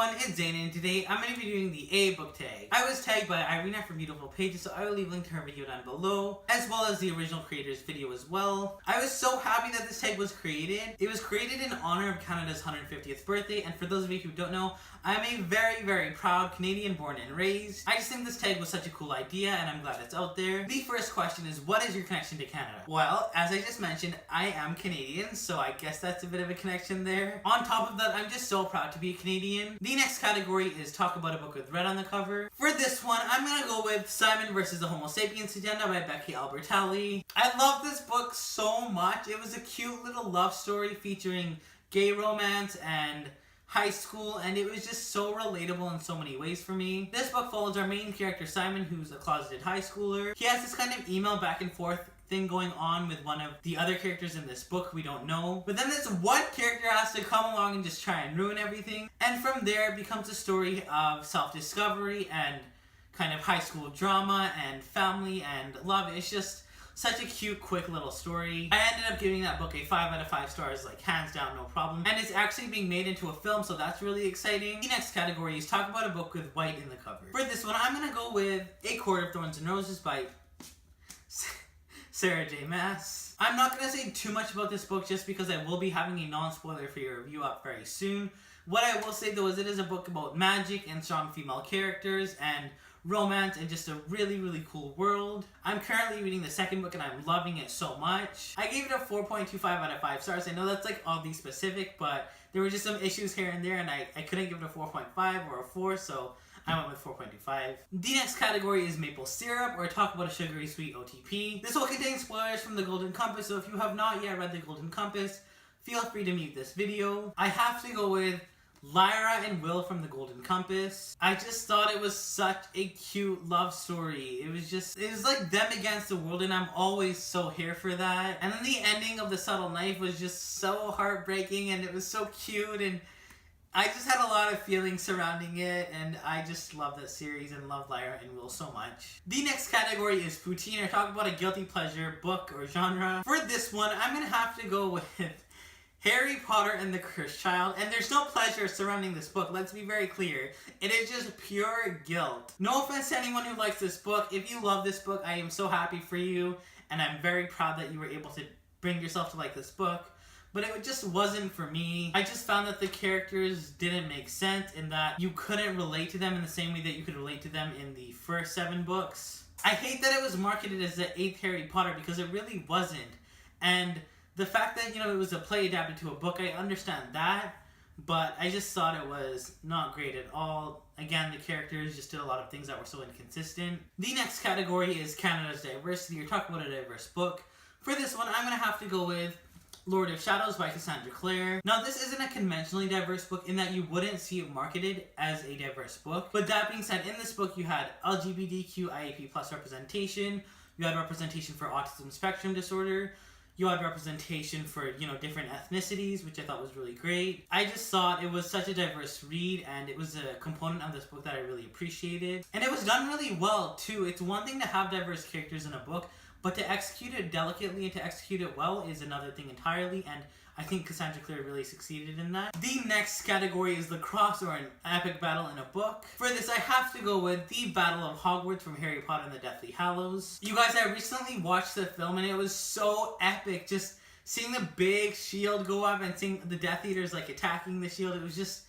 everyone, it's Zane, and today I'm going to be doing the A book tag. I was tagged by Irina from Beautiful Pages, so I will leave a link to her video down below, as well as the original creator's video as well. I was so happy that this tag was created. It was created in honor of Canada's 150th birthday, and for those of you who don't know, I'm a very, very proud Canadian born and raised. I just think this tag was such a cool idea, and I'm glad it's out there. The first question is, what is your connection to Canada? Well, as I just mentioned, I am Canadian, so I guess that's a bit of a connection there. On top of that, I'm just so proud to be a Canadian. The next category is talk about a book with red on the cover. For this one, I'm gonna go with Simon vs. the Homo Sapiens Agenda by Becky Albertalli. I love this book so much. It was a cute little love story featuring gay romance and high school, and it was just so relatable in so many ways for me. This book follows our main character Simon, who's a closeted high schooler. He has this kind of email back and forth thing going on with one of the other characters in this book we don't know. But then this one character has to come along and just try and ruin everything. And from there it becomes a story of self-discovery and kind of high school drama and family and love. It's just such a cute, quick little story. I ended up giving that book a 5 out of 5 stars, like hands down, no problem. And it's actually being made into a film, so that's really exciting. The next category is talk about a book with white in the cover. For this one, I'm gonna go with A Court of Thorns and Roses by Sarah J. Maas. I'm not going to say too much about this book just because I will be having a non-spoiler for your review up very soon. What I will say though is it is a book about magic and strong female characters and romance and just a really, really cool world. I'm currently reading the second book and I'm loving it so much. I gave it a 4.25 out of 5 stars. I know that's like oddly specific, but there were just some issues here and there and I couldn't give it a 4.5 or a 4, so I went with 4.25. The next category is maple syrup, or talk about a sugary sweet OTP. This will contain spoilers from The Golden Compass, so if you have not yet read The Golden Compass, feel free to mute this video. I have to go with Lyra and Will from The Golden Compass. I just thought it was such a cute love story. It was like them against the world, and I'm always so here for that. And then the ending of The Subtle Knife was just so heartbreaking, and it was so cute, and I just had a lot of feelings surrounding it, and I just love that series and love Lyra and Will so much. The next category is poutine, or talk about a guilty pleasure book or genre. For this one, I'm gonna have to go with Harry Potter and the Cursed Child, and there's no pleasure surrounding this book, let's be very clear. It is just pure guilt. No offense to anyone who likes this book. If you love this book, I am so happy for you, and I'm very proud that you were able to bring yourself to like this book. But it just wasn't for me. I just found that the characters didn't make sense and that you couldn't relate to them in the same way that you could relate to them in the first 7 books. I hate that it was marketed as the 8th Harry Potter because it really wasn't. And the fact that, you know, it was a play adapted to a book, I understand that. But I just thought it was not great at all. Again, the characters just did a lot of things that were so inconsistent. The next category is Canada's diversity, or talk about a diverse book. For this one, I'm going to have to go with Lord of Shadows by Cassandra Clare. Now, this isn't a conventionally diverse book in that you wouldn't see it marketed as a diverse book. But that being said, in this book you had LGBTQIAP+ representation, you had representation for autism spectrum disorder, you had representation for, you know, different ethnicities, which I thought was really great. I just thought it was such a diverse read, and it was a component of this book that I really appreciated. And it was done really well, too. It's one thing to have diverse characters in a book, but to execute it delicately and to execute it well is another thing entirely, and I think Cassandra Clare really succeeded in that. The next category is lacrosse, or an epic battle in a book. For this, I have to go with The Battle of Hogwarts from Harry Potter and the Deathly Hallows. You guys, I recently watched the film, and it was so epic. Just seeing the big shield go up and seeing the Death Eaters like attacking the shield, it was just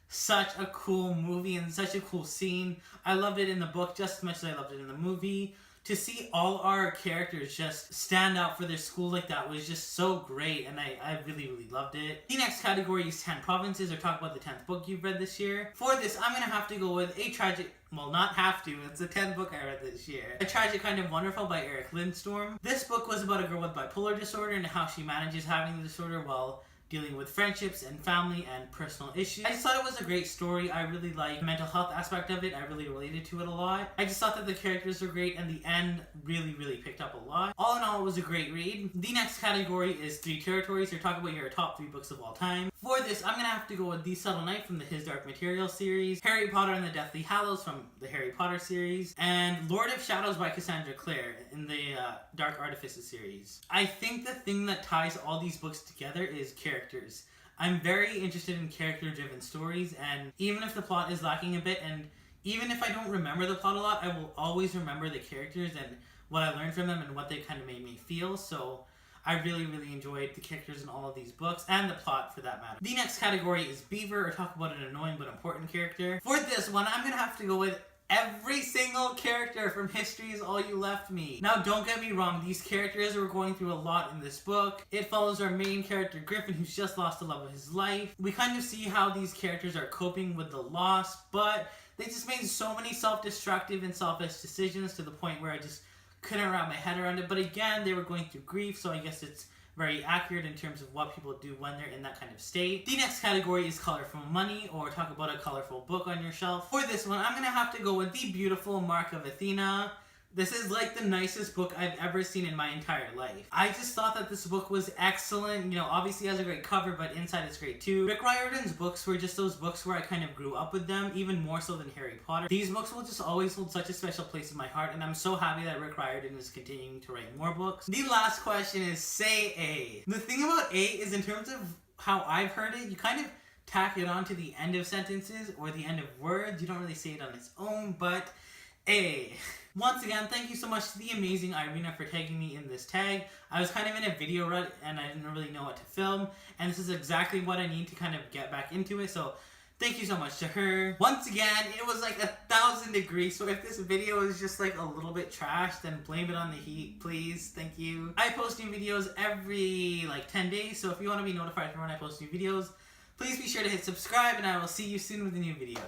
such a cool movie and such a cool scene. I loved it in the book just as much as I loved it in the movie. To see all our characters just stand out for their school like that was just so great, and I really, really loved it. The next category is 10 Provinces, or talk about the 10th book you've read this year. For this, I'm going to have to go with a tragic, well, not have to, it's the 10th book I read this year. A Tragic Kind of Wonderful by Eric Lindstrom. This book was about a girl with bipolar disorder and how she manages having the disorder while dealing with friendships and family and personal issues. I just thought it was a great story. I really liked the mental health aspect of it. I really related to it a lot. I just thought that the characters were great, and the end really, really picked up a lot. All in all, it was a great read. The next category is 3 territories, or talk about your top 3 books of all time. For this, I'm going to have to go with The Subtle Knife from the His Dark Materials series, Harry Potter and the Deathly Hallows from the Harry Potter series, and Lord of Shadows by Cassandra Clare in the Dark Artifices series. I think the thing that ties all these books together is characters. I'm very interested in character-driven stories, and even if the plot is lacking a bit, and even if I don't remember the plot a lot, I will always remember the characters and what I learned from them and what they kind of made me feel. So I really, really enjoyed the characters in all of these books, and the plot for that matter. The next category is Beaver, or talk about an annoying but important character. For this one, I'm going to have to go with every single character from History Is All You Left Me. Now, don't get me wrong, these characters are going through a lot in this book. It follows our main character, Griffin, who's just lost the love of his life. We kind of see how these characters are coping with the loss, but they just made so many self-destructive and selfish decisions to the point where I just couldn't wrap my head around it. But again, they were going through grief, so I guess it's very accurate in terms of what people do when they're in that kind of state. The next category is Colorful Money, or talk about a colorful book on your shelf. For this one, I'm going to have to go with The Beautiful Mark of Athena. This is like the nicest book I've ever seen in my entire life. I just thought that this book was excellent. You know, obviously it has a great cover, but inside it's great too. Rick Riordan's books were just those books where I kind of grew up with them, even more so than Harry Potter. These books will just always hold such a special place in my heart, and I'm so happy that Rick Riordan is continuing to write more books. The last question is say A. The thing about A is, in terms of how I've heard it, you kind of tack it on to the end of sentences or the end of words. You don't really say it on its own, but A. Once again, thank you so much to the amazing Irina for tagging me in this tag. I was kind of in a video rut and I didn't really know what to film, and this is exactly what I need to kind of get back into it, so thank you so much to her. Once again, it was like 1,000 degrees, so if this video is just like a little bit trash, then blame it on the heat, please. Thank you. I post new videos every like 10 days, so if you want to be notified for when I post new videos, please be sure to hit subscribe, and I will see you soon with a new video.